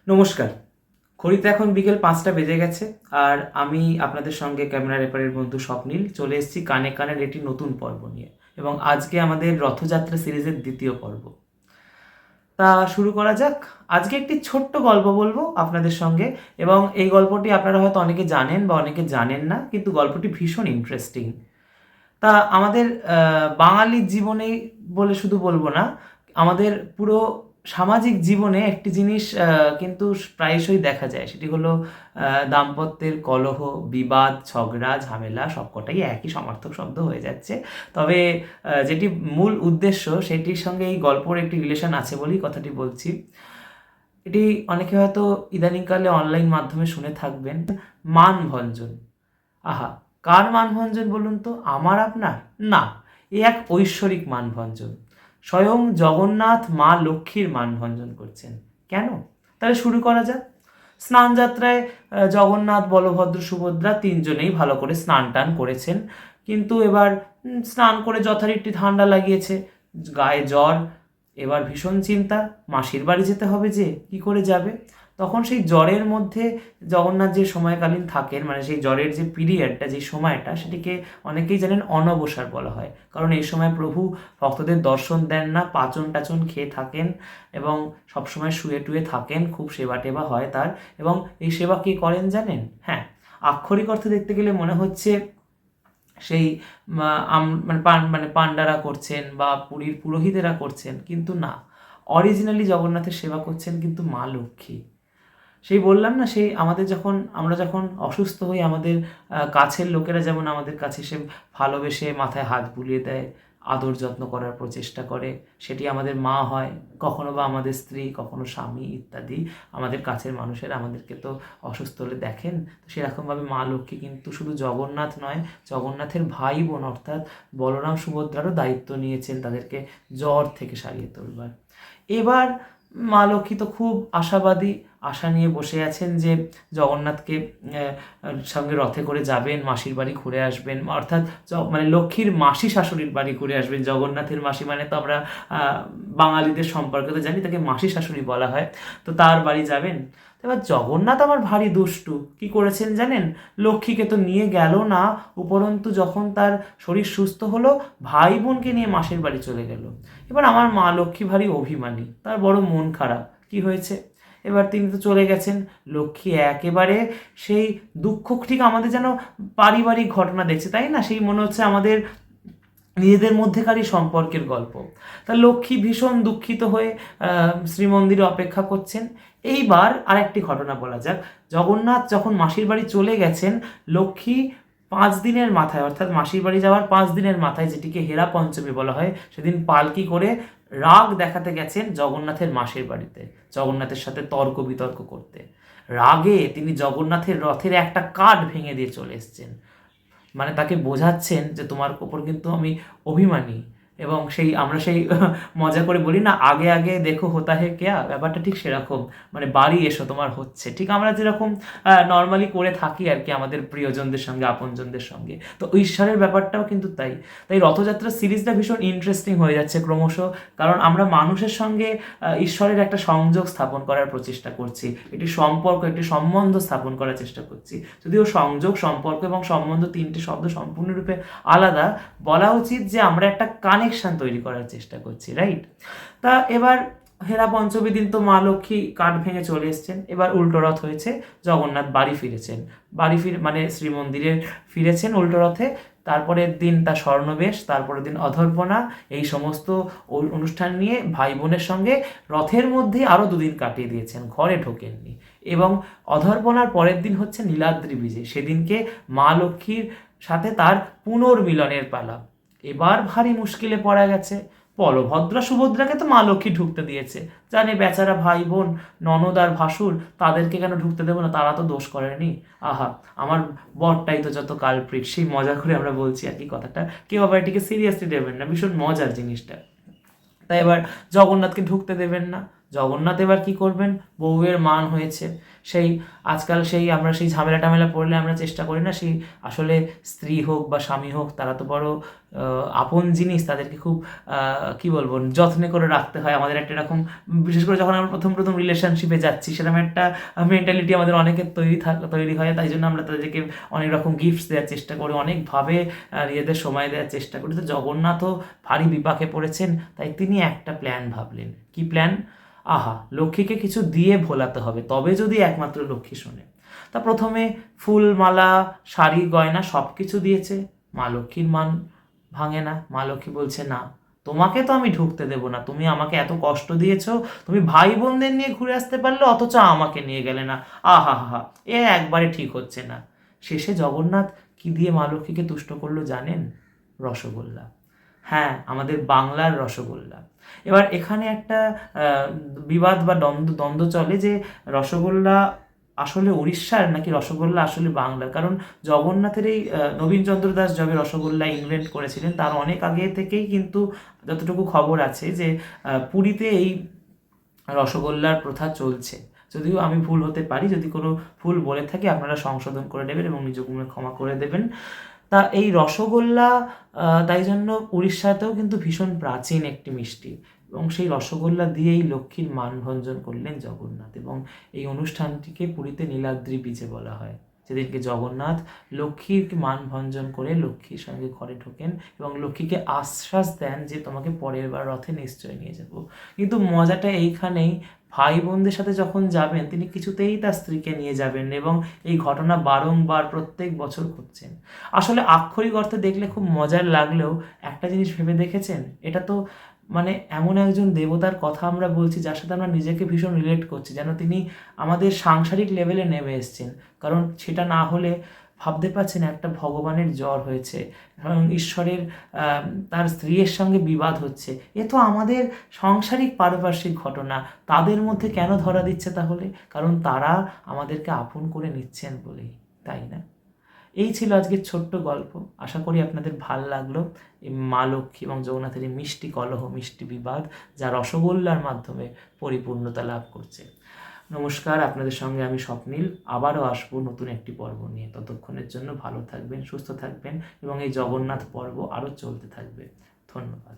নমস্কার। ঘড়িতে এখন বিকেল ৫টা বেজে গেছে। আর আমি আপনাদের সঙ্গে ক্যামেরার এপারের বন্ধু স্বপ্নিল চলে এসেছি কানে কানের একটি নতুন পর্ব নিয়ে, এবং আজকে আমাদের রথযাত্রা সিরিজের দ্বিতীয় পর্ব। তা শুরু করা যাক। আজকে একটি ছোট্ট গল্প বলবো আপনাদের সঙ্গে, এবং এই গল্পটি আপনারা হয়তো অনেকে জানেন বা অনেকে জানেন না, কিন্তু গল্পটি ভীষণ ইন্টারেস্টিং। তা আমাদের বাঙালির জীবনে বলে শুধু বলবো না, আমাদের পুরো সামাজিক জীবনে একটি জিনিস কিন্তু প্রায়শই দেখা যায়, সেটি হলো দাম্পত্যের কলহ, বিবাদ, ঝগড়া, ঝামেলা সবকটাই একই সমার্থক শব্দ হয়ে যাচ্ছে। তবে যেটি মূল উদ্দেশ্য সেটির সঙ্গে এই গল্পর একটি রিলেশন আছে বলেই কথাটি বলছি। এটি অনেকে হয়তো ইদানিংকালে অনলাইন মাধ্যমে শুনে থাকবেন, মানভঞ্জন। আহা, কার মানভঞ্জন বলুন তো? আমার আপনার? না, এ এক ঐশ্বরিক মানভঞ্জন। স্বয়ং জগন্নাথ মা লক্ষ্মীর মানভঞ্জন করছেন। কেন? তাহলে শুরু করা যাক। স্নান যাত্রায় জগন্নাথ, বলভদ্র, সুভদ্রা তিনজনেই ভালো করে স্নান টান করেছেন, কিন্তু এবার স্নান করে যথারীতি ঠান্ডা লাগিয়েছে, গায়ে জ্বর। এবার ভীষণ চিন্তা, মাসির বাড়ি যেতে হবে, যে কি করে যাবে। তখন সেই জ্বরের মধ্যে জগন্নাথ যে সময়কালীন থাকেন, মানে সেই জ্বরের যে পিরিয়ডটা, যে সময়টা, সেটিকে অনেকেই জানেন অনবসার বলা হয়। কারণ এই সময় প্রভু ভক্তদের দর্শন দেন না, পাচন টাচন খেয়ে থাকেন এবং সবসময় শুয়ে টুয়ে থাকেন, খুব সেবা টেবা হয় তার। এবং এই সেবা কে করেন জানেন? হ্যাঁ, আক্ষরিক অর্থে দেখতে গেলে মনে হচ্ছে সেই মানে পান্ডারা করছেন বা পুরীর পুরোহিতেরা করছেন, কিন্তু না, অরিজিনালি জগন্নাথের সেবা করছেন কিন্তু মা লক্ষ্মী। সেই বললাম না, সেই আমরা যখন অসুস্থ হই, আমাদের কাছের লোকেরা যেমন আমাদের কাছে এসে ভালোবেসে মাথায় হাত বুলিয়ে দেয়, আদর যত্ন করার প্রচেষ্টা করে, সেটি আমাদের মা হয়, কখনো বা আমাদের স্ত্রী, কখনো স্বামী ইত্যাদি। আমাদের কাছের মানুষেরা আমাদেরকে তো অসুস্থ হলে দেখেন, তো সেরকমভাবে মা লক্ষ্মী কিন্তু শুধু জগন্নাথ নয়, জগন্নাথের ভাই বোন অর্থাৎ বলরাম সুভদ্রারও দায়িত্ব নিয়েছেন তাদেরকে জ্বর থেকে সারিয়ে তোলবার। এবার মা লক্ষ্মী তো খুব আশাবাদী, আশা নিয়ে বসে আছেন যে জগন্নাথকে সঙ্গে রথে করে যাবেন, মাসির বাড়ি ঘুরে আসবেন, অর্থাৎ মানে লক্ষ্মীর মাসি শাশুড়ির বাড়ি ঘুরে আসবেন। জগন্নাথের মাসি মানে তো আমরা বাঙালিদের সম্পর্কে তো জানি, তাকে মাসি শাশুড়ি বলা হয়। তো তার বাড়ি যাবেন। এবার জগন্নাথ আমার ভারী দুষ্টু, কি করেছেন জানেন? লক্ষ্মীকে তো নিয়ে গেল না, উপরন্তু যখন তার শরীর সুস্থ হলো, ভাই বোনকে নিয়ে মাসির বাড়ি চলে গেল। এবার আমার মা লক্ষ্মী ভারী অভিমানী, তার বড় মন খারাপ। কি হয়েছে? এবার তিনি তো চলে গেছেন। লক্ষ্মী একেবারে সেই দুঃখ, ঠিক আমাদের যেন পারিবারিক ঘটনা দেখছে, তাই না? সেই মনে হচ্ছে আমাদের নিজেদের মধ্যেকারই সম্পর্কের গল্প। তা লক্ষ্মী ভীষণ দুঃখিত হয়ে শ্রীমন্দিরে অপেক্ষা করছেন। এইবার আরেকটি ঘটনা বলা যাক। জগন্নাথ যখন মাসির বাড়ি চলে গেছেন, লক্ষ্মী 5 দিনের মাথায়, অর্থাৎ মাসির বাড়ি যাওয়ার 5 দিনের মাথায়, যেটিকে হেরা পঞ্চমী বলা হয়, সেদিন পালকি করে রাগ দেখাতে গেছেন জগন্নাথের মাসির বাড়িতে, জগন্নাথের সাথে তর্ক বিতর্ক করতে। রাগে তিনি জগন্নাথের রথের একটা কাঠ ভেঙে দিয়ে চলে এসেছেন। মানে তাকে বোঝাচ্ছেন যে তোমার ওপর কিন্তু আমি অভিমানী। এবং সেই আমরা সেই মজা করে বলি না, আগে আগে দেখো হোতা হে কেয়া, ব্যাপারটা ঠিক সেরকম। মানে বাড়ি এসো, তোমার হচ্ছে, ঠিক আমরা যেরকম নর্মালি করে থাকি আর কি আমাদের প্রিয়জনদের সঙ্গে, আপনজনদের সঙ্গে। তো ঈশ্বরের ব্যাপারটাও কিন্তু তাই। তাই রথযাত্রা সিরিজটা ভীষণ ইন্টারেস্টিং হয়ে যাচ্ছে ক্রমশ, কারণ আমরা মানুষের সঙ্গে ঈশ্বরের একটা সংযোগ স্থাপন করার প্রচেষ্টা করছি, একটি সম্পর্ক, একটি সম্বন্ধ স্থাপন করার চেষ্টা করছি। যদিও সংযোগ, সম্পর্ক এবং সম্বন্ধ তিনটি শব্দ সম্পূর্ণরূপে আলাদা, বলা উচিত যে আমরা একটা কানেকশন তৈরি করার চেষ্টা করছি, রাইট? তা এবার হেরা পঞ্চমী দিন তো মা লক্ষ্মী কাঠ ভেঙে চলে এসছেন। এবার উল্টো রথ হয়েছে, জগন্নাথ বাড়ি ফিরেছেন। মানে শ্রীমন্দিরে ফিরেছেন উল্টো রথে। তারপরের দিন তার স্বর্ণবেশ, তারপরের দিন অধর্পণা, এই সমস্ত অনুষ্ঠান নিয়ে ভাই বোনের সঙ্গে রথের মধ্যে আরও 2 দিন কাটিয়ে দিয়েছেন, ঘরে ঢোকেননি। এবং অধর্পণার পরের দিন হচ্ছে নীলাদ্রি বিজে, সেদিনকে মা লক্ষ্মীর সাথে তার পুনর্মিলনের পালা। এবার ভারী মুশকিলে পড়া গেছে। বলভদ্র সুভদ্রাকে তো মা লক্ষ্মী ঢুকতে দিয়েছে, জানে বেচারা ভাই বোন, ননদ আর ভাসুর, তাদেরকে কেন ঢুকতে দেবো না? তারা তো দোষ করেনি। আহা, আমার বরটাই তো যত কালপ্রিট, সেই মজা করে আমরা বলছি আর কি কথাটা, কেউ আবার এটিকে সিরিয়াসলি দেবেন না, ভীষণ মজার জিনিসটা। তাই এবার জগন্নাথকে ঢুকতে দেবেন না। জগন্নাথ এবার কি করবেন, বউয়ের মান হয়েছে, সেই আজকাল সেই আমরা সেই ঝামেলা টামেলা পড়লে আমরা চেষ্টা করি না, সেই আসলে স্ত্রী হোক বা স্বামী হোক তারা তো বড় আপন জিনিস, তাদেরকে খুব কি বলবো যত্নে করে রাখতে হয়। আমাদের একটা এরকম, বিশেষ করে যখন আমরা প্রথম প্রথম রিলেশনশিপে যাচ্ছি, সেরকম একটা মেন্টালিটি আমাদের অনেকের তৈরি হয়। তাই জন্য আমরা তাদেরকে অনেক রকম গিফটস দেওয়ার চেষ্টা করি, অনেকভাবে নিজেদের সময় দেওয়ার চেষ্টা করি। তো জগন্নাথও ভারী বিপাকে পড়েছেন, তাই তিনি একটা প্ল্যান ভাবলেন। কি প্ল্যান? আহা, লক্ষ্মীকে কিছু দিয়ে ভোলাতে হবে, তবে যদি একমাত্র লক্ষ্মী শোনে। তা প্রথমে ফুল, মালা, শাড়ি, গয়না সব কিছু দিয়েছে। মা লক্ষ্মীর মান ভাঙে না। মা লক্ষ্মী বলছে, না, তোমাকে তো আমি ঢুকতে দেবো না, তুমি আমাকে এত কষ্ট দিয়েছো, তুমি ভাই বোনদের নিয়ে ঘুরে আসতে পারলে, অথচ আমাকে নিয়ে গেলে না। আহা হা হা, এ একবারে ঠিক হচ্ছে না। শেষে জগন্নাথ কি দিয়ে মা লক্ষ্মীকে তুষ্ট করলো জানেন? রসগোল্লা। হ্যাঁ, আমাদের বাংলার রসগোল্লা। এবার এখানে একটা বিবাদ বা দ্বন্দ্ব চলে যে রসগোল্লা আসলে উড়িষ্যার নাকি রসগোল্লা আসলে বাংলার। কারণ জগন্নাথের এই নবীনচন্দ্র দাস যবে রসগোল্লা ইনভেন্ট করেছিলেন, তার অনেক আগে থেকেই কিন্তু যতটুকু খবর আছে যে পুরীতে এই রসগোল্লার প্রথা চলছে। যদিও আমি ভুল হতে পারি, যদি কোনো ভুল বলে থাকি আপনারা সংশোধন করে নেবেন এবং নিজ গুণে ক্ষমা করে দেবেন। তা এই রসগোল্লা তাই জন্য উড়িষ্যাতেও কিন্তু ভীষণ প্রাচীন একটি মিষ্টি, এবং সেই রসগোল্লা দিয়েই লক্ষ্মীর মানভঞ্জন করলেন জগন্নাথ। এবং এই অনুষ্ঠানটিকে পুরীতে নীলাদ্রি বিজে বলা হয়, যেদিনকে জগন্নাথ লক্ষ্মীর মানভঞ্জন করে লক্ষ্মীর সঙ্গে ঘরে ঢোকেন এবং লক্ষ্মীকে আশ্বাস দেন যে তোমাকে পরের বার রথে নিশ্চয় নিয়ে যাব। কিন্তু মজাটা এইখানেই, ভাই বোনদের সাথে যখন যাবেন তিনি কিছুতেই তার স্ত্রীকে নিয়ে যাবেন, এবং এই ঘটনা বারংবার প্রত্যেক বছর ঘটছেন। আসলে আক্ষরিক অর্থে দেখলে খুব মজার লাগলেও একটা জিনিস ভেবে দেখেছেন, এটা তো মানে এমন একজন দেবতার কথা আমরা বলছি যার সাথে আমরা নিজেকে ভীষণ রিলেট করছি, যেন তিনি আমাদের সাংসারিক লেভেলে নেমে এসছেন। কারণ সেটা না হলে ভাবতে পারছেন একটা ভগবানের জ্বর হয়েছে এবং ঈশ্বরের তার স্ত্রীর সঙ্গে বিবাদ হচ্ছে, এ তো আমাদের সাংসারিক পারিপার্শ্বিক ঘটনা, তাদের মধ্যে কেন ধরা দিচ্ছে তাহলে? কারণ তারা আমাদেরকে আপন করে নিচ্ছেন বলেই, তাই না? এই ছিল আজকের ছোট্ট গল্প। আশা করি আপনাদের ভাল লাগলো। এই মা লক্ষ্মী এবং জগন্নাথের এই মিষ্টি কলহ, মিষ্টি বিবাদ, যা রসগোল্লার মাধ্যমে পরিপূর্ণতা লাভ করছে। নমস্কার, আপনাদের সঙ্গে আমি স্বপ্নীল। আবারও আসবো নতুন একটি পর্ব নিয়ে। ততক্ষণের জন্য ভালো থাকবেন, সুস্থ থাকবেন এবং এই জগন্নাথ পর্ব আরও চলতে থাকবে। ধন্যবাদ।